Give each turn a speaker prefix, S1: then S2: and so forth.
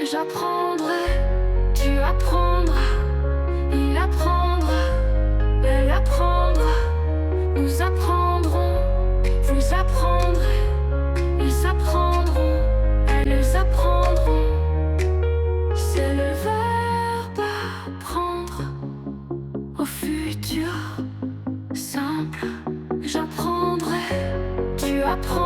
S1: J'apprendrai, tu apprendras, il apprendra, elle apprendra, nous apprendrons, vous apprendrez, ils apprendront, elles apprendront. C'est le verbe apprendre au futur simple. J'apprendrai, tu apprendras.